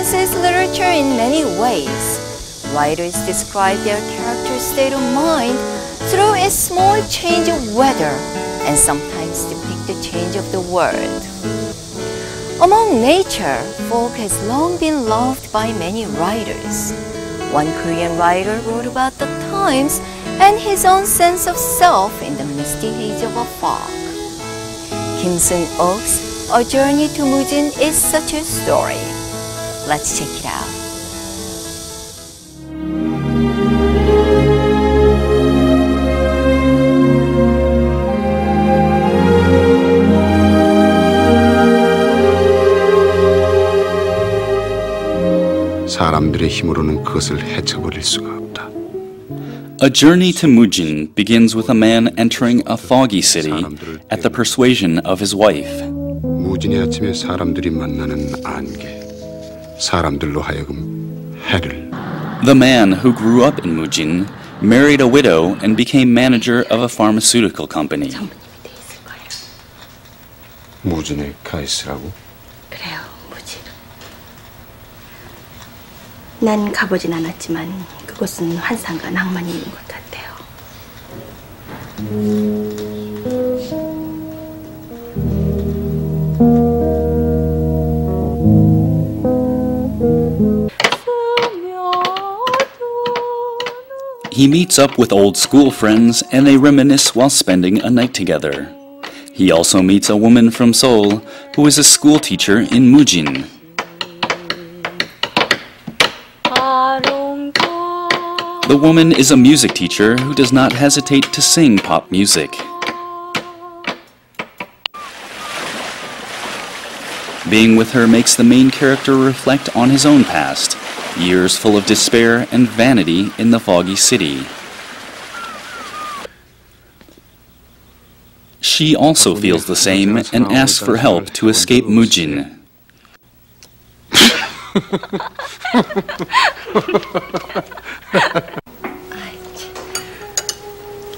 influences literature in many ways. Writers describe their character's state of mind through a small change of weather and sometimes depict the change of the world. Among nature, folk has long been loved by many writers. One Korean writer wrote about the times and his own sense of self in the misty haze of a fog. Kim Seung-uk's A Journey to Mujin is such a story. Let's check it out. 사람들의 힘으로는 그것을 헤쳐버릴 수가 없다. A Journey to Mujin begins with a man entering a foggy city at the persuasion of his wife. 무진의 아침에 사람들이 만나는 안개, 사람들로 하여금 해를. The man who grew up in Mujin married a widow and became manager of a pharmaceutical company. 무진에 가 있으라고? 그래요, 무진. 난 가보진 않았지만 그곳은 환상과 낭만이 있는 것 같아요. He meets up with old school friends and they reminisce while spending a night together. He also meets a woman from Seoul who is a school teacher in Mujin. The woman is a music teacher who does not hesitate to sing pop music. Being with her makes the main character reflect on his own past, years full of despair and vanity in the foggy city. She also feels the same and asks for help to escape Mujin.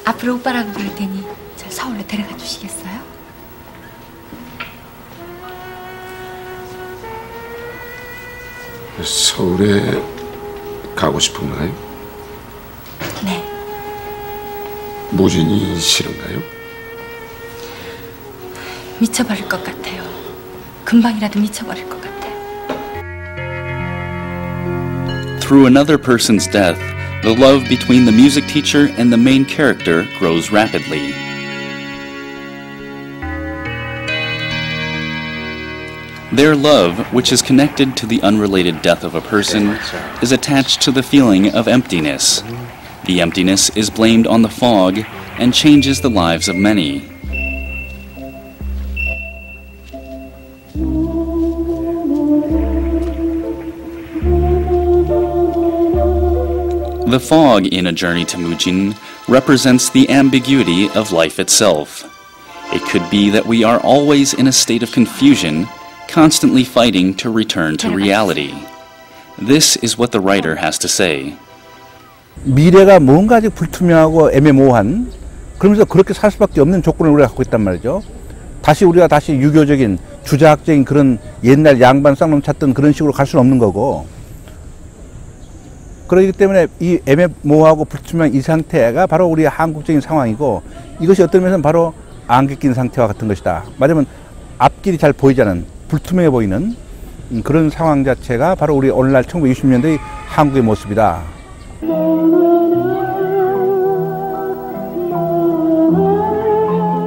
앞으로 오빠라고 부를 테니 저 서울로 데려가 주시겠어요? 서울에 가고 싶은가요? 네. 무진이 싫은가요? 미쳐버릴 것 같아요. 금방이라도 미쳐버릴 것 같아요. Through another person's death, the love between the music teacher and the main character grows rapidly. Their love, which is connected to the unrelated death of a person, is attached to the feeling of emptiness. The emptiness is blamed on the fog and changes the lives of many. The fog in A Journey to Mujin represents the ambiguity of life itself. It could be that we are always in a state of confusion, constantly fighting to return to reality. This is what the writer has to say. 미래가 뭔가 아직 불투명하고 애매모호한, 그러면서 그렇게 살 수밖에 없는 조건을 우리가 갖고 있단 말이죠. 우리가 다시 유교적인 주자학적인 그런 옛날 양반 쌍놈 찾던 그런 식으로 갈 수는 없는 거고, 그렇기 때문에 이 애매모호하고 불투명한 이 상태가 바로 우리의 한국적인 상황이고, 이것이 어떤 면에서는 바로 안개 낀 상태와 같은 것이다. 말하자면 앞길이 잘 보이지 않은, 불투명해 보이는 그런 상황 자체가 바로 우리 오늘날 1960년대의 한국의 모습이다.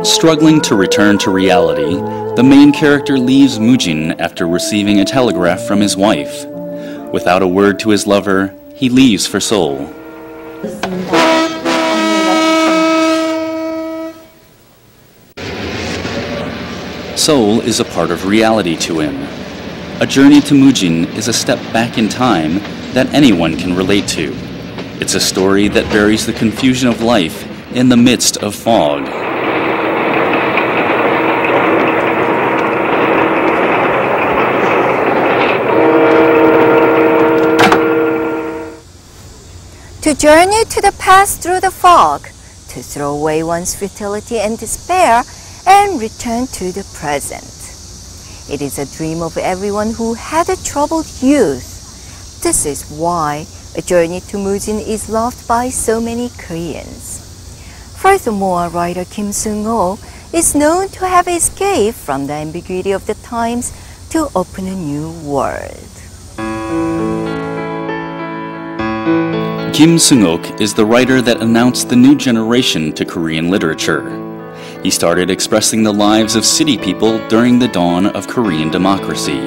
Struggling to return to reality, the main character leaves Mujin after receiving a telegraph from his wife. Without a word to his lover, he leaves for Seoul. Seoul is a part of reality to him. A Journey to Mujin is a step back in time that anyone can relate to. It's a story that buries the confusion of life in the midst of fog. To journey to the past through the fog, to throw away one's futility and despair, and return to the present. It is a dream of everyone who had a troubled youth. This is why A Journey to Mujin is loved by so many Koreans. Furthermore, writer Kim Seung-ho is known to have escaped from the ambiguity of the times to open a new world. Kim Seung-ok is the writer that announced the new generation to Korean literature. He started expressing the lives of city people during the dawn of Korean democracy.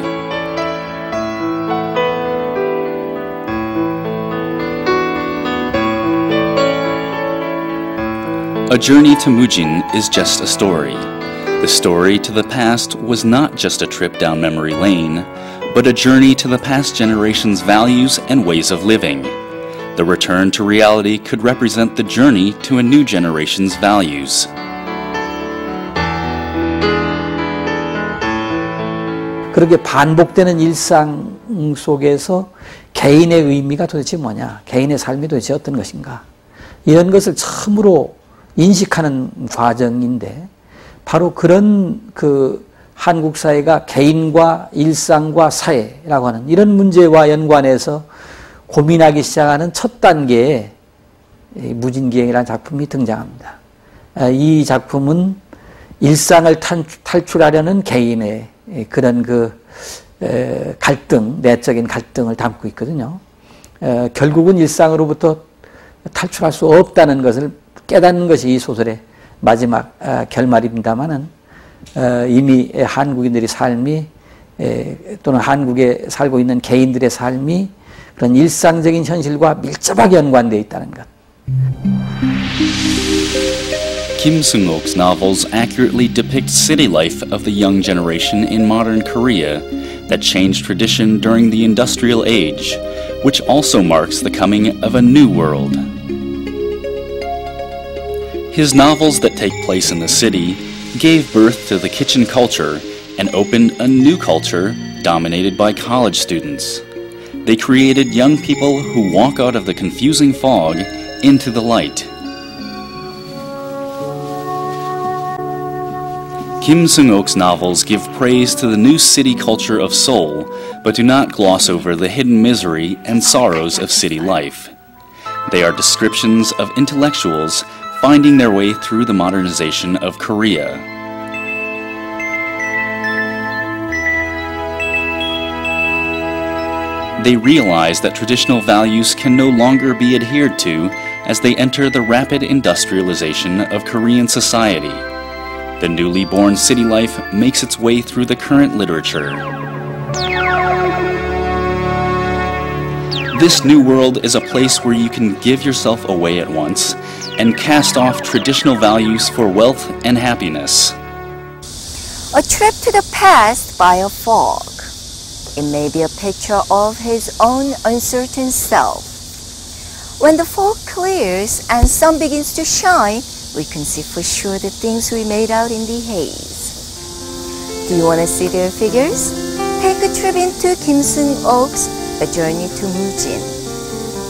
A Journey to Mujin is just a story. The story to the past was not just a trip down memory lane, but a journey to the past generation's values and ways of living. The return to reality could represent the journey to a new generation's values. 그렇게 반복되는 일상 속에서 개인의 의미가 도대체 뭐냐? 개인의 삶이 도대체 어떤 것인가? 이런 것을 처음으로 인식하는 과정인데 바로 그런 그 한국 사회가 개인과 일상과 사회라고 하는 이런 문제와 연관해서 고민하기 시작하는 첫 단계에 무진기행이라는 작품이 등장합니다. 이 작품은 일상을 탈출하려는 개인의 그런 그 갈등, 내적인 갈등을 담고 있거든요. 결국은 일상으로부터 탈출할 수 없다는 것을 깨닫는 것이 이 소설의 마지막 결말입니다만은 이미 한국인들의 삶이 또는 한국에 살고 있는 개인들의 삶이 그런 일상적인 현실과 밀접하게 연관되어 있다는 것. Kim Seung-ok's novels accurately depict city life of the young generation in modern Korea that changed tradition during the industrial age, which also marks the coming of a new world. His novels that take place in the city gave birth to the kitchen culture and opened a new culture dominated by college students. They created young people who walk out of the confusing fog into the light. Kim Seung-ok's novels give praise to the new city culture of Seoul, but do not gloss over the hidden misery and sorrows of city life. They are descriptions of intellectuals finding their way through the modernization of Korea. They realize that traditional values can no longer be adhered to as they enter the rapid industrialization of Korean society. The newly born city life makes its way through the current literature. This new world is a place where you can give yourself away at once and cast off traditional values for wealth and happiness. A trip to the past by a fog. It may be a picture of his own uncertain self. When the fog clears and sun begins to shine, we can see for sure the things we made out in the haze. Do you want to see their figures? Take a trip into Kim Seung-ok's A Journey to Mujin.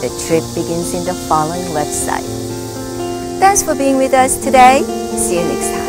The trip begins in the following website. Thanks for being with us today. See you next time.